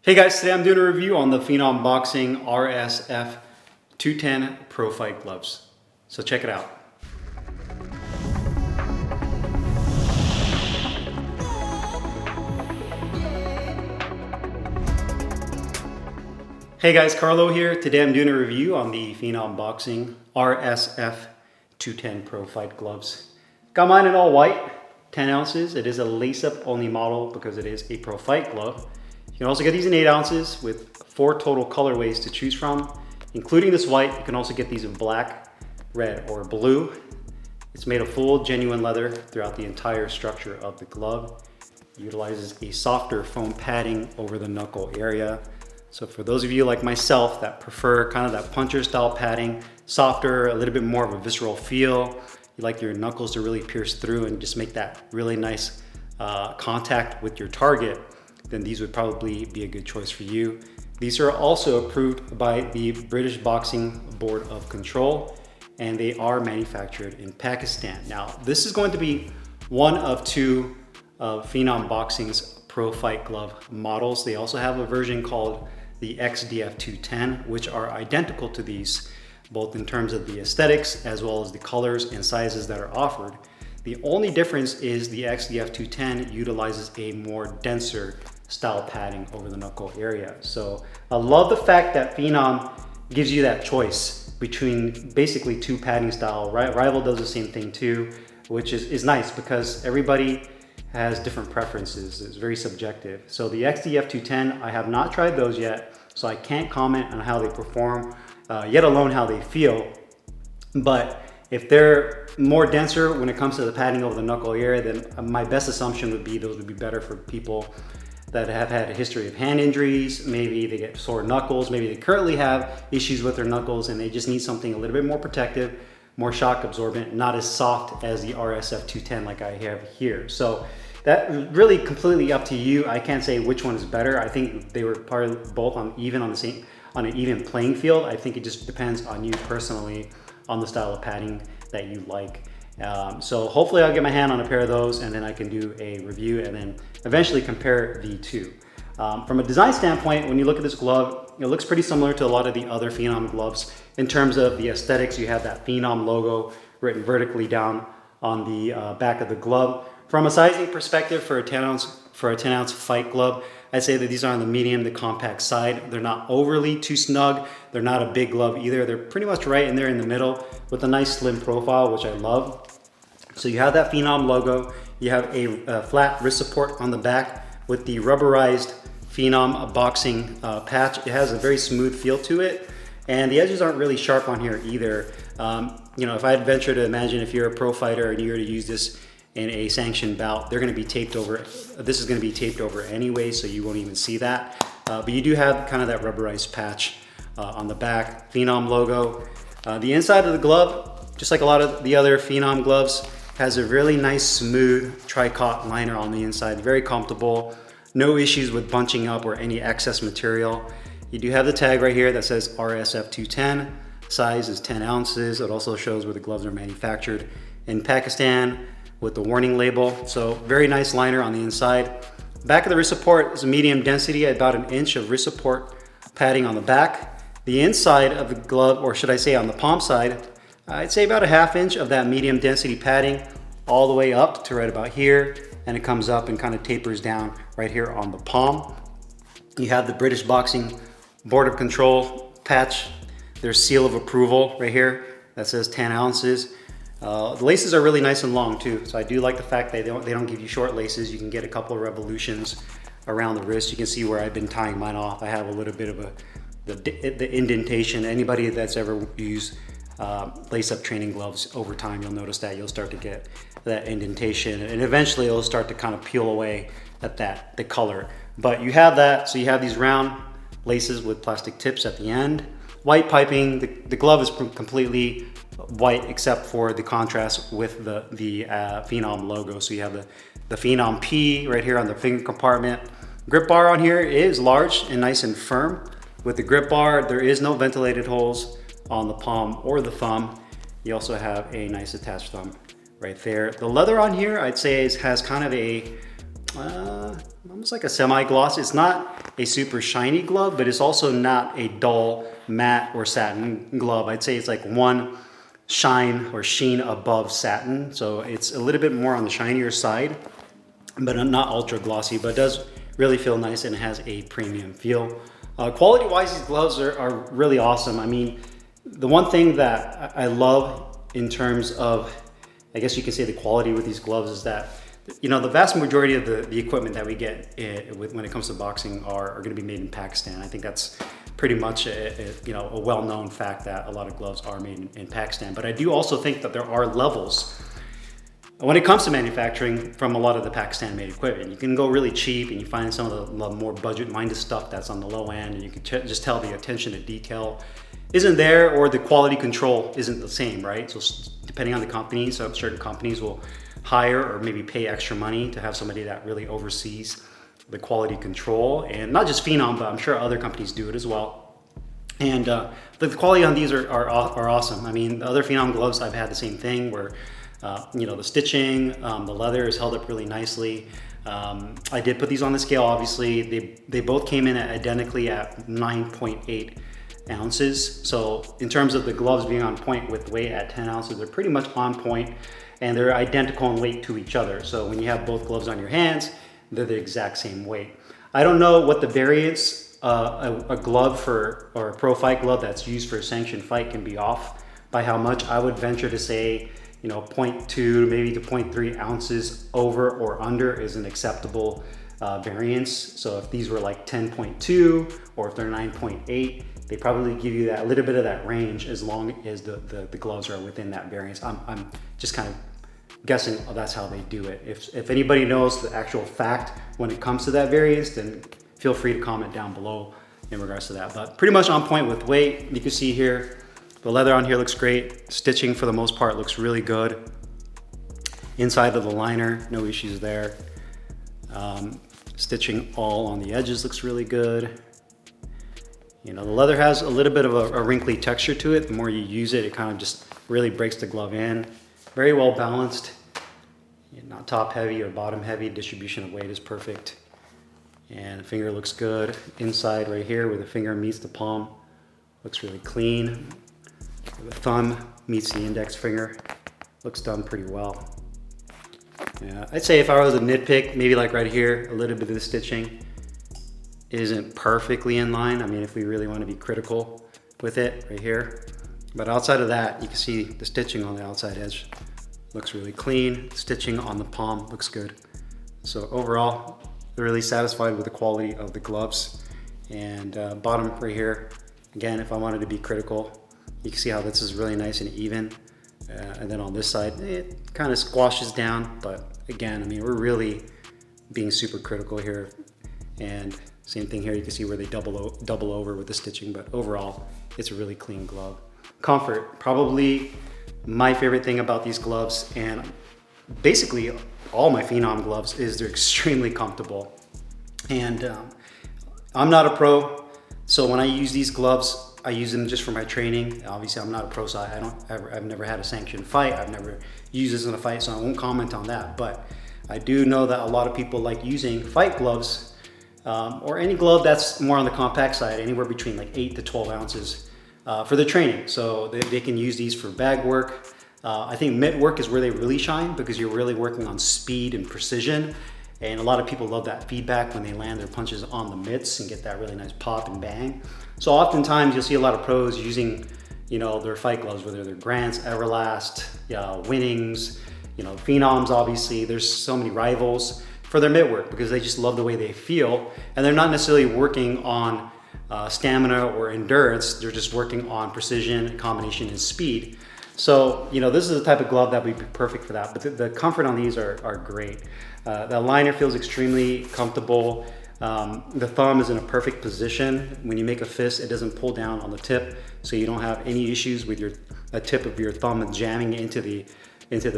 Hey guys, today I'm doing a review on the Phenom Boxing RSF-210 Pro Fight gloves. So check it out. Hey guys, Carlo here. Today I'm doing a review on the Phenom Boxing RSF-210 Pro Fight gloves. Got mine in all white, 10 ounces. It is a lace-up only model because it is a Pro Fight glove. You can also get these in 8 ounces with 4 total colorways to choose from, including this white. You can also get these in black, red, or blue. It's made of full genuine leather throughout the entire structure of the glove. It utilizes a softer foam padding over the knuckle area. So for those of you like myself that prefer kind of that puncher style padding, softer, a little bit more of a visceral feel, you like your knuckles to really pierce through and just make that really nice contact with your target, then these would probably be a good choice for you. These are also approved by the British Boxing Board of Control, and they are manufactured in Pakistan. Now, this is going to be one of 2 of Phenom Boxing's Pro Fight glove models. They also have a version called the RSF-210, which are identical to these, both in terms of the aesthetics as well as the colors and sizes that are offered. The only difference is the RSF-210 utilizes a more denser style padding over the knuckle area. So I love the fact that Phenom gives you that choice between basically 2 padding style. Rival does the same thing too, which is nice because everybody has different preferences. It's very subjective. So the RSF-210, I have not tried those yet, so I can't comment on how they perform, yet alone how they feel. But if they're more denser when it comes to the padding over the knuckle area, then my best assumption would be those would be better for people that have had a history of hand injuries. Maybe they get sore knuckles, maybe they currently have issues with their knuckles and they just need something a little bit more protective, more shock absorbent, not as soft as the RSF-210 like I have here. So that really completely up to you. I can't say which one is better. I think they were probably both on an even playing field. I think it just depends on you personally, on the style of padding that you like. So hopefully I'll get my hand on a pair of those and then I can do a review and then eventually compare the 2. From a design standpoint, when you look at this glove, it looks pretty similar to a lot of the other Phenom gloves. In terms of the aesthetics, you have that Phenom logo written vertically down on the back of the glove. From a sizing perspective, for a 10 ounce fight glove, I'd say that these are on the medium to compact side. They're not overly too snug. They're not a big glove either. They're pretty much right in there in the middle with a nice slim profile, which I love. So you have that Phenom logo. You have a flat wrist support on the back with the rubberized Phenom Boxing patch. It has a very smooth feel to it, and the edges aren't really sharp on here either. You know, if I'd venture to imagine if you're a pro fighter and you were to use this in a sanctioned bout, they're going to be taped over. This is going to be taped over anyway, so you won't even see that. But you do have kind of that rubberized patch on the back, Phenom logo. The inside of the glove, just like a lot of the other Phenom gloves, has a really nice smooth tri-cot liner on the inside, very comfortable. No issues with bunching up or any excess material. You do have the tag right here that says RSF-210. Size is 10 ounces. It also shows where the gloves are manufactured in Pakistan with the warning label. So very nice liner on the inside. Back of the wrist support is a medium density, about 1 inch of wrist support padding on the back. The inside of the glove, or should I say on the palm side, I'd say about 1/2 inch of that medium density padding all the way up to right about here, and it comes up and kind of tapers down right here on the palm. You have the British Boxing Board of Control patch, their seal of approval right here that says 10 ounces. The laces are really nice and long too, so I do like the fact that they don't give you short laces. You can get a couple of revolutions around the wrist. You can see where I've been tying mine off. I have a little bit of the indentation. Anybody that's ever used lace-up training gloves over time, you'll notice that you'll start to get that indentation, and eventually it'll start to kind of peel away at the color. But you have that, so you have these round laces with plastic tips at the end. White piping. The glove is completely white except for the contrast with the Phenom logo. So you have the Phenom P right here on the finger compartment. Grip bar on here is large and nice and firm. With the grip bar, there is no ventilated holes on the palm or the thumb. You also have a nice attached thumb right there. The leather on here, I'd say has kind of a almost like a semi-gloss. It's not a super shiny glove, but it's also not a dull matte or satin glove. I'd say it's like one shine or sheen above satin. So it's a little bit more on the shinier side, but not ultra glossy, but it does really feel nice and has a premium feel. Quality-wise, these gloves are really awesome. I mean, the one thing that I love in terms of, I guess you could say, the quality with these gloves is that, you know, the vast majority of the equipment that we get when it comes to boxing are going to be made in Pakistan. I think that's pretty much a well-known fact that a lot of gloves are made in Pakistan. But I do also think that there are levels when it comes to manufacturing from a lot of the Pakistan-made equipment. You can go really cheap and you find some of the more budget-minded stuff that's on the low end, and you can just tell the attention to detail isn't there, or the quality control isn't the same, right? So depending on the company, so certain companies will hire or maybe pay extra money to have somebody that really oversees the quality control. And not just Phenom, but I'm sure other companies do it as well. And the quality on these are awesome. I mean, the other Phenom gloves, I've had the same thing where the stitching, the leather is held up really nicely. I did put these on the scale, obviously. They both came in identically at 9.8 ounces. So in terms of the gloves being on point with weight at 10 ounces, they're pretty much on point, and they're identical in weight to each other. So when you have both gloves on your hands, they're the exact same weight. I don't know what the variance a glove or a pro fight glove that's used for a sanctioned fight can be off by how much. I would venture to say, 0.2 maybe to 0.3 ounces over or under is an acceptable variance. So if these were like 10.2 or if they're 9.8, they probably give you that little bit of that range as long as the gloves are within that variance. I'm just kind of guessing that's how they do it. If anybody knows the actual fact when it comes to that variance, then feel free to comment down below in regards to that. But pretty much on point with weight. You can see here, the leather on here looks great. Stitching for the most part looks really good. Inside of the liner, no issues there. Stitching all on the edges looks really good. The leather has a little bit of a wrinkly texture to it. The more you use it, it kind of just really breaks the glove in. Very well balanced, not top heavy or bottom heavy. Distribution of weight is perfect. And the finger looks good. Inside right here where the finger meets the palm looks really clean. The thumb meets the index finger, looks done pretty well. Yeah, I'd say if I was to nitpick, maybe like right here, a little bit of the stitching isn't perfectly in line. I mean, if we really want to be critical with it right here. But outside of that, you can see the stitching on the outside edge looks really clean. Stitching on the palm looks good. So overall, really satisfied with the quality of the gloves. And bottom right here, again, if I wanted to be critical, you can see how this is really nice and even. And then on this side, it kind of squashes down. But again, I mean, we're really being super critical here. And same thing here, you can see where they double over with the stitching, but overall, it's a really clean glove. Comfort, probably my favorite thing about these gloves, and basically all my Phenom gloves, is they're extremely comfortable. And I'm not a pro, so when I use these gloves, I use them just for my training. Obviously, I'm not a pro, so I've never had a sanctioned fight. I've never used this in a fight, so I won't comment on that. But I do know that a lot of people like using fight gloves or any glove that's more on the compact side, anywhere between like 8 to 12 ounces for their training. So they can use these for bag work. I think mitt work is where they really shine because you're really working on speed and precision. And a lot of people love that feedback when they land their punches on the mitts and get that really nice pop and bang. So oftentimes you'll see a lot of pros using, their fight gloves, whether they're Grants, Everlast, Winnings, Phenoms, obviously. There's so many rivals for their mitt work because they just love the way they feel. And they're not necessarily working on stamina or endurance. They're just working on precision, combination, and speed. So, this is the type of glove that would be perfect for that. But the comfort on these are great. The liner feels extremely comfortable. The thumb is in a perfect position. When you make a fist, it doesn't pull down on the tip, so you don't have any issues with the tip of your thumb jamming into the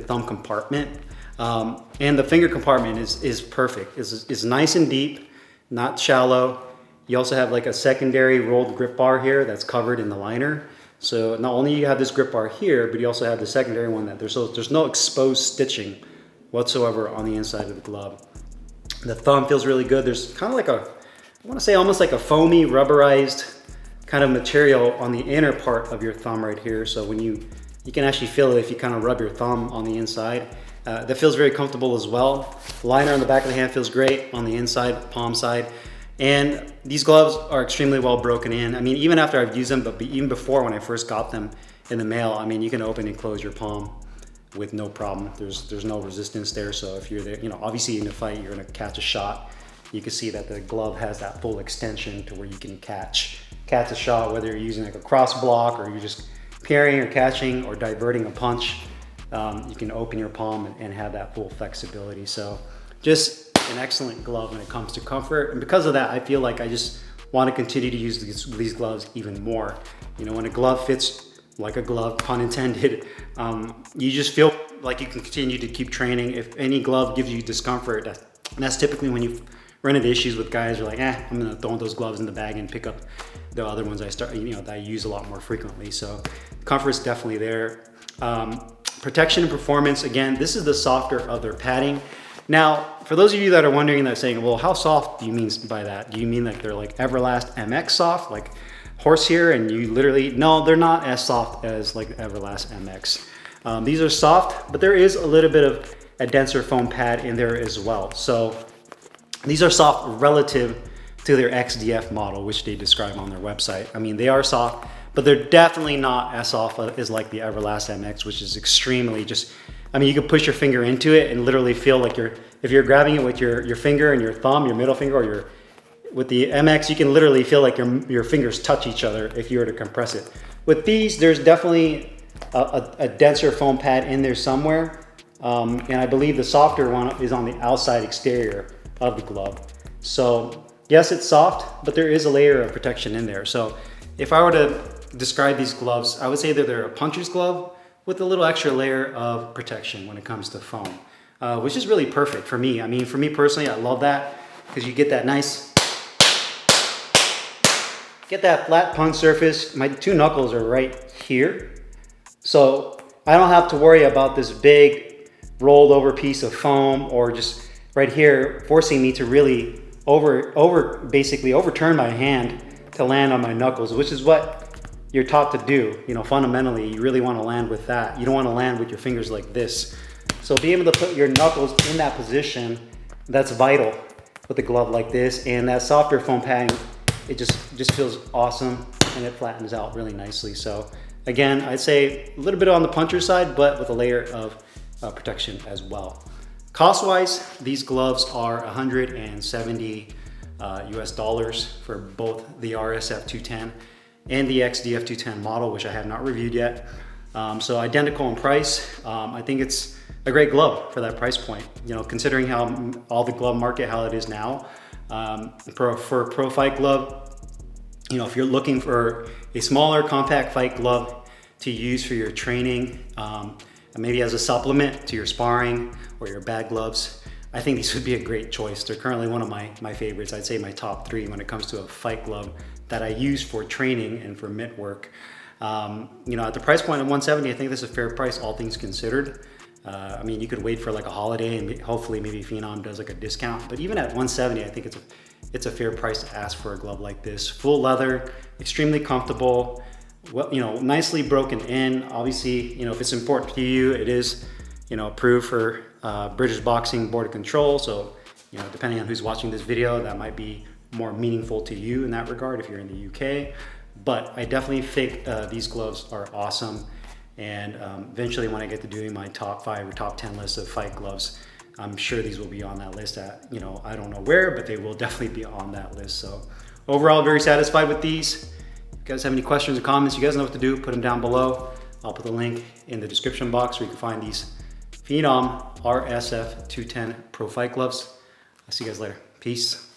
thumb compartment. And the finger compartment is perfect. It's nice and deep, not shallow. You also have like a secondary rolled grip bar here that's covered in the liner. So not only you have this grip bar here, but you also have the secondary one that there's no exposed stitching whatsoever on the inside of the glove. The thumb feels really good. There's kind of like I want to say almost like a foamy rubberized kind of material on the inner part of your thumb right here. So when you can actually feel it if you kind of rub your thumb on the inside. That feels very comfortable as well. Liner on the back of the hand feels great on the inside, palm side. And these gloves are extremely well broken in. I mean, even after I've used them, but even before when I first got them in the mail, I mean, you can open and close your palm with no problem. There's no resistance there. So if you're there, you know, obviously in a fight, you're gonna catch a shot. You can see that the glove has that full extension to where you can catch a shot, whether you're using like a cross block or you're just parrying or catching or diverting a punch. You can open your palm and have that full flexibility. So just an excellent glove when it comes to comfort. And because of that, I feel like I just want to continue to use these gloves even more. You know, when a glove fits like a glove, pun intended, you just feel like you can continue to keep training. If any glove gives you discomfort, that's typically when you run into issues with guys who are like, I'm gonna throw those gloves in the bag and pick up the other ones that I use a lot more frequently. So comfort's definitely there. Protection and performance, again, this is the softer of their padding. Now, for those of you that are wondering, that saying, well, how soft do you mean by that? Do you mean like they're like Everlast MX soft, like horsehair, and you literally, no, they're not as soft as like Everlast MX. These are soft, but there is a little bit of a denser foam pad in there as well. So these are soft relative to their XDF model, which they describe on their website. I mean, they are soft, but they're definitely not as soft as like the Everlast MX, which is extremely just, I mean, you can push your finger into it and literally feel like if you're grabbing it with your finger and your thumb, your middle finger, or with the MX, you can literally feel like your fingers touch each other if you were to compress it. With these, there's definitely a denser foam pad in there somewhere. And I believe the softer one is on the outside exterior of the glove. So yes, it's soft, but there is a layer of protection in there. So if I were to describe these gloves, I would say that they're a puncher's glove with a little extra layer of protection when it comes to foam, which is really perfect for me. I mean, for me personally, I love that because you get that flat punch surface. My two knuckles are right here. So I don't have to worry about this big rolled over piece of foam or just right here forcing me to really basically overturn my hand to land on my knuckles, which is what you're taught to do. You know, fundamentally, you really want to land with that. You don't want to land with your fingers like this. So being able to put your knuckles in that position, that's vital with a glove like this. And that softer foam padding, it just feels awesome and it flattens out really nicely. So again, I'd say a little bit on the puncher side, but with a layer of protection as well. Cost-wise, these gloves are $170 US for both the RSF-210 and the XDF-210 model, which I have not reviewed yet. So identical in price. I think it's a great glove for that price point. You know, considering how all the glove market, how it is now, for a pro fight glove, you know, if you're looking for a smaller compact fight glove to use for your training, and maybe as a supplement to your sparring or your bag gloves, I think these would be a great choice. They're currently one of my favorites. I'd say my top 3 when it comes to a fight glove that I use for training and for mitt work. You know, at the price point of $170, I think this is a fair price, all things considered. I mean, you could wait for like a holiday and hopefully maybe Phenom does like a discount, but even at $170, I think it's a fair price to ask for a glove like this. Full leather, extremely comfortable, well, you know, nicely broken in. Obviously, you know, if it's important to you, it is, you know, approved for British Boxing Board of Control. So, you know, depending on who's watching this video, that might be more meaningful to you in that regard if you're in the UK. But I definitely think these gloves are awesome. And eventually when I get to doing my top 5 or top 10 list of fight gloves, I'm sure these will be on that list at, you know, I don't know where, but they will definitely be on that list. So overall, very satisfied with these. If you guys have any questions or comments, you guys know what to do, put them down below. I'll put the link in the description box where you can find these Phenom RSF-210 Pro Fight Gloves. I'll see you guys later. Peace.